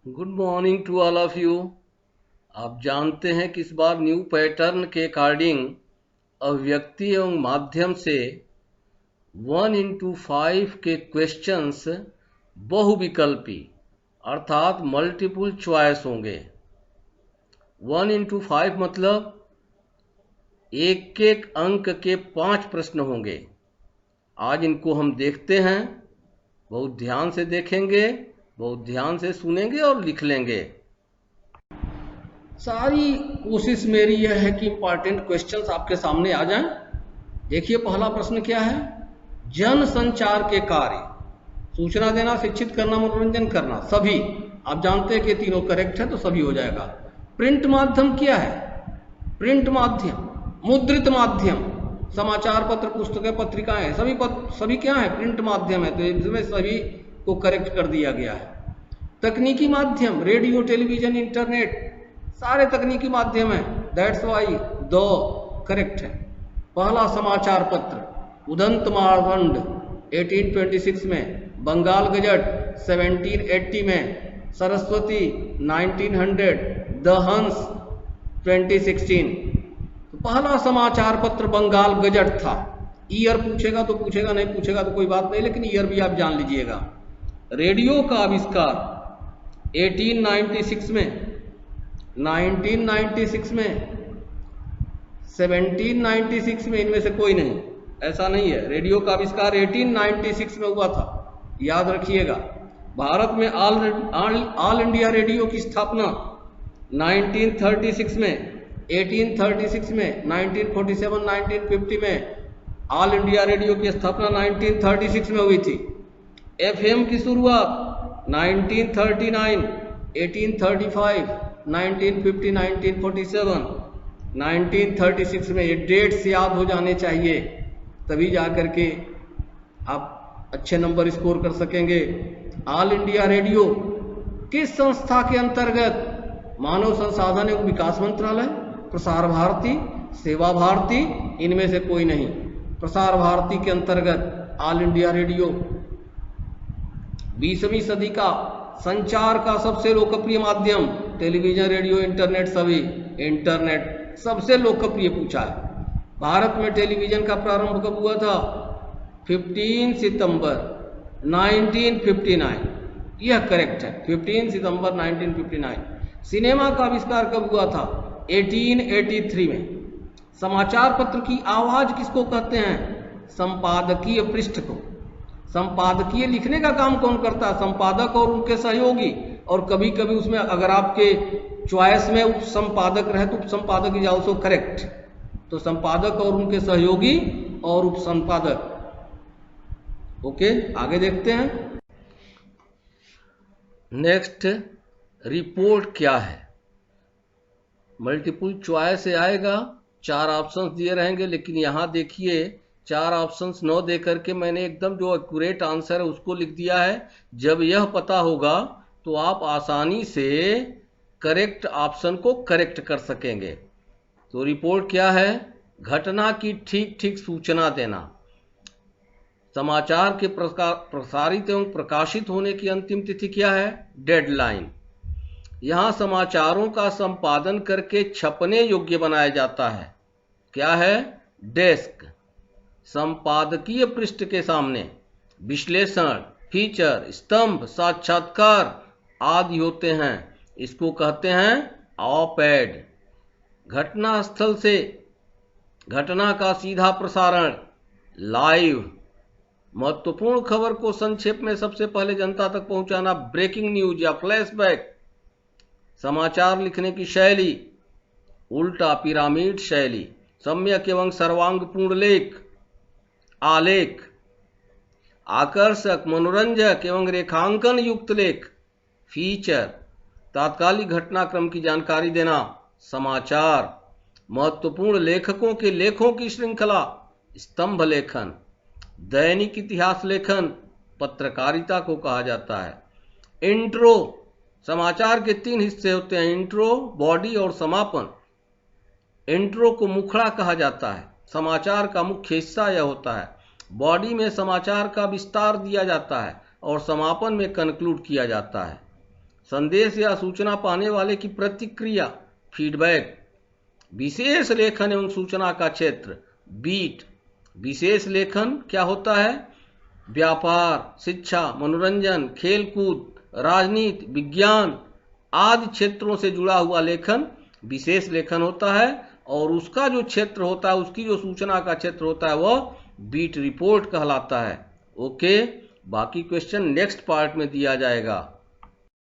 Good morning to all of you. आप जानते हैं कि इस बार न्यू पैटर्न के अकॉर्डिंग अभिव्यक्ति एवं माध्यम से 1 into 5 के क्वेश्चंस बहुविकल्पी अर्थात मल्टीपल चॉइस होंगे। 1 into 5 मतलब एक एक अंक के 5 प्रश्न होंगे। आज इनको हम देखते हैं, बहुत ध्यान से देखेंगे, बहुत ध्यान से सुनेंगे और लिख लेंगे। सारी कोशिश मेरी यह है कि इंपॉर्टेंट क्वेश्चंस आपके सामने आ जाएं। देखिए पहला प्रश्न क्या है। जन संचार के कार्य सूचना देना, शिक्षित करना, मनोरंजन करना, सभी आप जानते हैं कि तीनों करेक्ट है तो सभी हो जाएगा। प्रिंट माध्यम क्या है? प्रिंट माध्यम, मुद्रित माध्यम, समाचार पत्र, पुस्तकें, पत्रिकाएं, सभी क्या है? प्रिंट माध्यम है, तो इसमें सभी को करेक्ट कर दिया गया है। तकनीकी माध्यम रेडियो, टेलीविजन, इंटरनेट, सारे तकनीकी माध्यम है, दैट्स वाई दो करेक्ट है। पहला समाचार पत्र उदंत मार्तंड 1826 में, बंगाल गजट 1780 में, सरस्वती 1900, द हंस 2016। तो पहला समाचार पत्र बंगाल गजट था। ईयर पूछेगा तो पूछेगा, नहीं पूछेगा तो कोई बात नहीं, लेकिन ईयर भी आप जान लीजिएगा। रेडियो का आविष्कार 1896 में, 1996 में, 1796 में, इनमें से कोई नहीं, ऐसा नहीं है। रेडियो का आविष्कार 1896 में हुआ था, याद रखिएगा। भारत में ऑल इंडिया रेडियो की स्थापना 1936 में, 1836 में, 1947, 1950 में ऑल इंडिया रेडियो की स्थापना 1936 में हुई थी। एफएम की शुरुआत 1939, 1835, 1950, 1947, 1936 में। ये डेट्स याद हो जाने चाहिए, तभी जा करके आप अच्छे नंबर स्कोर कर सकेंगे। ऑल इंडिया रेडियो किस संस्था के अंतर्गत? मानव संसाधन एवं विकास मंत्रालय, प्रसार भारती, सेवा भारती, इनमें से कोई नहीं। प्रसार भारती के अंतर्गत ऑल इंडिया रेडियो। 20वीं सदी का संचार का सबसे लोकप्रिय माध्यम टेलीविजन, रेडियो, इंटरनेट, सभी। इंटरनेट सबसे लोकप्रिय पूछा है। भारत में टेलीविजन का प्रारंभ कब हुआ था? 15 सितंबर 1959, यह करेक्ट है, 15 सितंबर 1959। सिनेमा का आविष्कार कब हुआ था? 1883 में। समाचार पत्र की आवाज किसको कहते हैं? संपादकीय पृष्ठ को। संपादकीय लिखने का काम कौन करता है? संपादक और उनके सहयोगी। और कभी कभी उसमें अगर आपके चॉइस में उप संपादक रहे तो उप संपादक इज आल्सो करेक्ट। तो संपादक और उनके सहयोगी और उप संपादक। ओके, आगे देखते हैं। नेक्स्ट, रिपोर्ट क्या है? मल्टीपल चॉइस से आएगा, 4 ऑप्शंस दिए रहेंगे, लेकिन यहां देखिए 4 ऑप्शंस न दे करके मैंने एकदम जो एक्यूरेट आंसर है उसको लिख दिया है। जब यह पता होगा तो आप आसानी से करेक्ट ऑप्शन को करेक्ट कर सकेंगे। तो रिपोर्ट क्या है? घटना की ठीक ठीक सूचना देना। समाचार के प्रसारित एवं प्रकाशित होने की अंतिम तिथि क्या है? डेडलाइन। यहां समाचारों का संपादन करके छपने योग्य बनाया जाता है, क्या है? डेस्क। संपादकीय पृष्ठ के सामने विश्लेषण, फीचर, स्तंभ, साक्षात्कार आदि होते हैं, इसको कहते हैं ऑप एड। घटना स्थल से घटना का सीधा प्रसारण, लाइव। महत्वपूर्ण खबर को संक्षेप में सबसे पहले जनता तक पहुंचाना, ब्रेकिंग न्यूज या फ्लैशबैक। समाचार लिखने की शैली, उल्टा पिरामिड शैली। सम्यक एवं सर्वांगपूर्ण लेख, आलेख। आकर्षक, मनोरंजक एवं रेखांकन युक्त लेख, फीचर। तात्कालिक घटनाक्रम की जानकारी देना, समाचार। महत्वपूर्ण लेखकों के लेखों की श्रृंखला, स्तंभ लेखन। दैनिक इतिहास लेखन, पत्रकारिता को कहा जाता है। इंट्रो, समाचार के 3 हिस्से होते हैं, इंट्रो, बॉडी और समापन। इंट्रो को मुखड़ा कहा जाता है, समाचार का मुख्य हिस्सा यह होता है। बॉडी में समाचार का विस्तार दिया जाता है और समापन में कंक्लूड किया जाता है। संदेश या सूचना पाने वाले की प्रतिक्रिया, फीडबैक। विशेष लेखन एवं सूचना का क्षेत्र, बीट। विशेष लेखन क्या होता है? व्यापार, शिक्षा, मनोरंजन, खेलकूद, राजनीति, विज्ञान आदि क्षेत्रों से जुड़ा हुआ लेखन विशेष लेखन होता है, और उसका जो क्षेत्र होता है, उसकी जो सूचना का क्षेत्र होता है, वह बीट रिपोर्ट कहलाता है। ओके, बाकी क्वेश्चन नेक्स्ट पार्ट में दिया जाएगा।